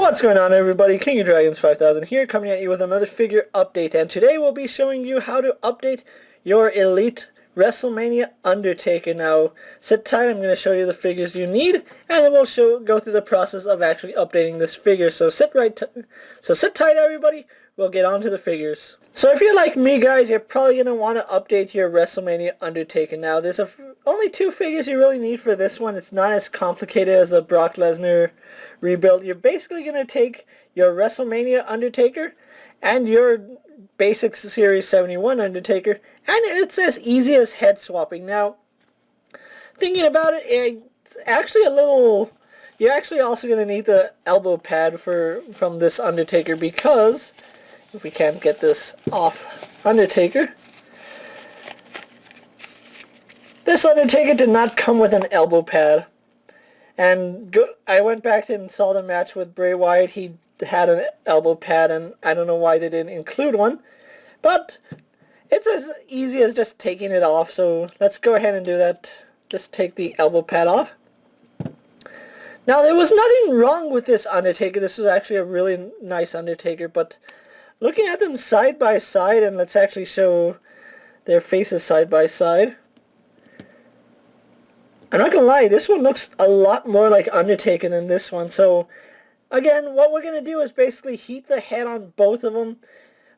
What's going on, everybody? KingofDragons 5000 here, coming at you with another figure update, and today we'll be showing you how to update your Elite WrestleMania Undertaker. Now, sit tight, I'm going to show you the figures you need, and then we'll go through the process of actually updating this figure. So sit tight, everybody. We'll get on to the figures. So if you're like me, guys, you're probably going to want to update your WrestleMania Undertaker. Now, there's only two figures you really need for this one. It's not as complicated as the Brock Lesnar rebuild. You're basically going to take your WrestleMania Undertaker and your basic Series 71 Undertaker, and it's as easy as head swapping. Now, thinking about it, it's actually a little... You're actually also going to need the elbow pad from this Undertaker, because if we can't get this off Undertaker, this Undertaker did not come with an elbow pad. And I went back and saw the match with Bray Wyatt. He had an elbow pad, and I don't know why they didn't include one. But it's as easy as just taking it off, so let's go ahead and do that. Just take the elbow pad off. Now, there was nothing wrong with this Undertaker. This is actually a really nice Undertaker, but looking at them side by side, and let's actually show their faces side by side, I'm not going to lie, this one looks a lot more like Undertaker than this one. So, again, what we're going to do is basically heat the head on both of them.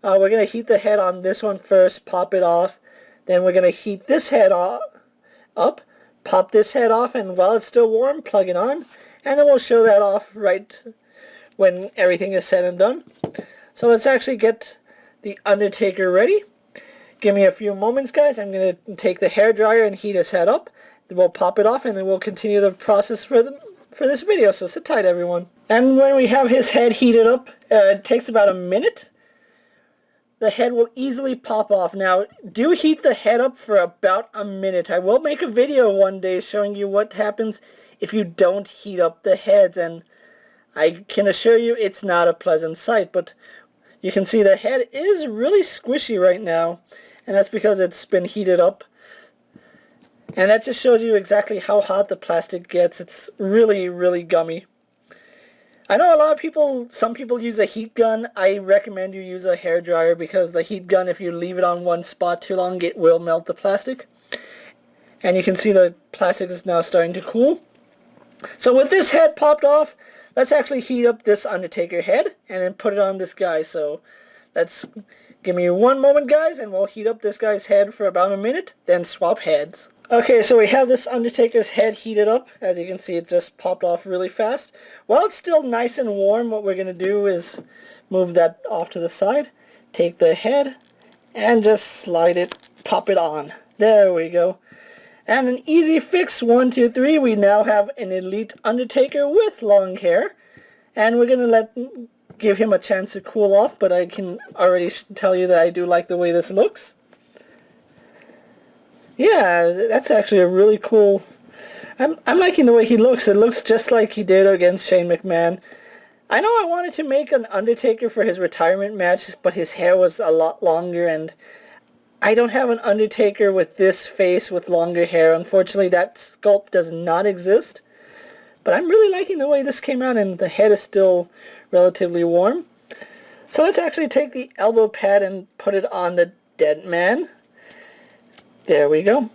We're going to heat the head on this one first, pop it off. Then we're going to heat this head up, pop this head off, and while it's still warm, plug it on. And then we'll show that off right when everything is said and done. So let's actually get the Undertaker ready. Give me a few moments, guys. I'm going to take the hairdryer and heat his head up. We'll pop it off, and then we'll continue the process for this video, so sit tight, everyone. And when we have his head heated up, it takes about a minute. The head will easily pop off. Now, do heat the head up for about a minute. I will make a video one day showing you what happens if you don't heat up the heads, and I can assure you it's not a pleasant sight, but you can see the head is really squishy right now, and that's because it's been heated up. And that just shows you exactly how hot the plastic gets. It's really, really gummy. I know a lot of people, some people use a heat gun. I recommend you use a hairdryer, because the heat gun, if you leave it on one spot too long, it will melt the plastic. And you can see the plastic is now starting to cool. So with this head popped off, let's actually heat up this Undertaker head and then put it on this guy. So let's give me one moment, guys, and we'll heat up this guy's head for about a minute, then swap heads. Okay, so we have this Undertaker's head heated up. As you can see, it just popped off really fast. While it's still nice and warm, what we're going to do is move that off to the side, take the head, and just slide it, pop it on. There we go. And an easy fix, 1, 2, 3. We now have an Elite Undertaker with long hair. And we're going to give him a chance to cool off, but I can already tell you that I do like the way this looks. Yeah, that's actually a really cool... I'm liking the way he looks. It looks just like he did against Shane McMahon. I know I wanted to make an Undertaker for his retirement match, but his hair was a lot longer, and I don't have an Undertaker with this face with longer hair. Unfortunately, that sculpt does not exist. But I'm really liking the way this came out, and the head is still relatively warm. So let's actually take the elbow pad and put it on the dead man. There we go.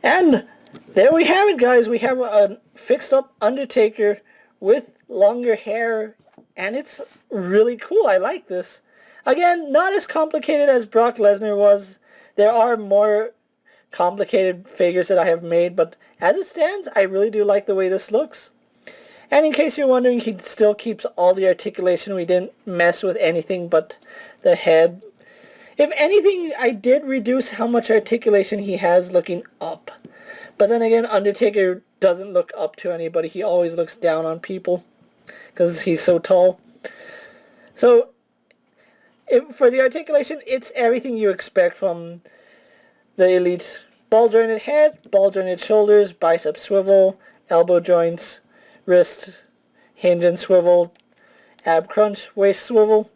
And there we have it, guys. We have a fixed up Undertaker with longer hair, and it's really cool. I like this. Again, not as complicated as Brock Lesnar was. There are more complicated figures that I have made, but as it stands, I really do like the way this looks. And in case you're wondering, he still keeps all the articulation. We didn't mess with anything but the head. If anything, I did reduce how much articulation he has looking up. But then again, Undertaker doesn't look up to anybody. He always looks down on people because he's so tall. So, for the articulation, it's everything you expect from the Elite. Ball-jointed head, ball-jointed shoulders, bicep swivel, elbow joints, wrist hinge and swivel, ab crunch, waist swivel,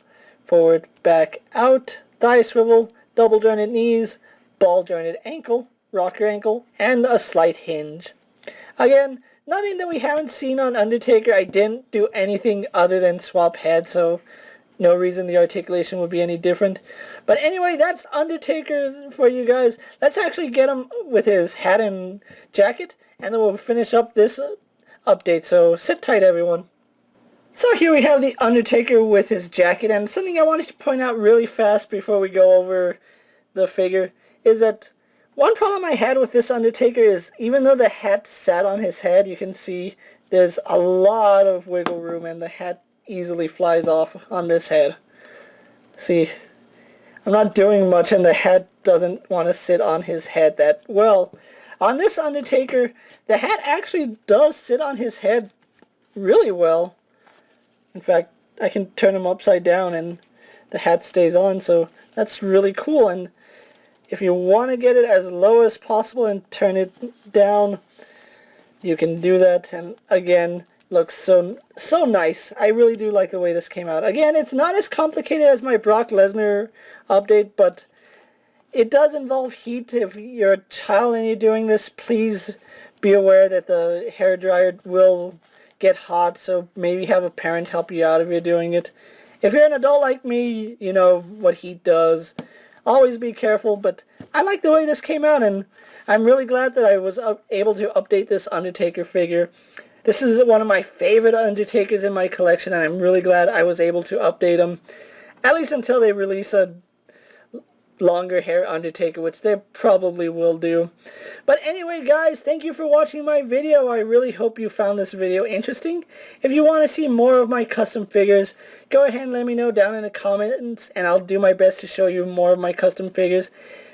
forward, back, out, thigh swivel, double jointed knees, ball jointed ankle, rocker ankle, and a slight hinge. Again, nothing that we haven't seen on Undertaker. I didn't do anything other than swap heads, so no reason the articulation would be any different. But anyway, that's Undertaker for you guys. Let's actually get him with his hat and jacket, and then we'll finish up this update. So sit tight, everyone. So here we have the Undertaker with his jacket, and something I wanted to point out really fast before we go over the figure is that one problem I had with this Undertaker is even though the hat sat on his head, you can see there's a lot of wiggle room and the hat easily flies off on this head. See, I'm not doing much and the hat doesn't want to sit on his head that well. On this Undertaker, the hat actually does sit on his head really well. In fact, I can turn him upside down and the hat stays on, so that's really cool. And if you want to get it as low as possible and turn it down, you can do that. And again, looks so nice. I really do like the way this came out. Again, it's not as complicated as my Brock Lesnar update, but it does involve heat. If you're a child and you're doing this, please be aware that the hairdryer will get hot, so maybe have a parent help you out if you're doing it. If you're an adult like me, you know what heat does. Always be careful, but I like the way this came out, and I'm really glad that I was able to update this Undertaker figure. This is one of my favorite Undertakers in my collection, and I'm really glad I was able to update him, at least until they release a longer hair Undertaker, which they probably will do. But anyway, guys, thank you for watching my video. I really hope you found this video interesting. If you want to see more of my custom figures, go ahead and let me know down in the comments, and I'll do my best to show you more of my custom figures.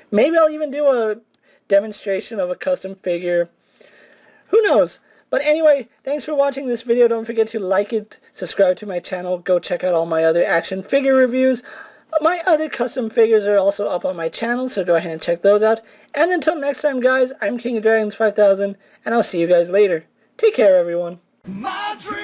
Maybe I'll even do a demonstration of a custom figure. Who knows? But anyway, thanks for watching this video. Don't forget to like it, subscribe to my channel, go check out all my other action figure reviews. My other custom figures are also up on my channel, so go ahead and check those out. And until next time, guys, I'm KingofDragons 5000, and I'll see you guys later. Take care, everyone. My dream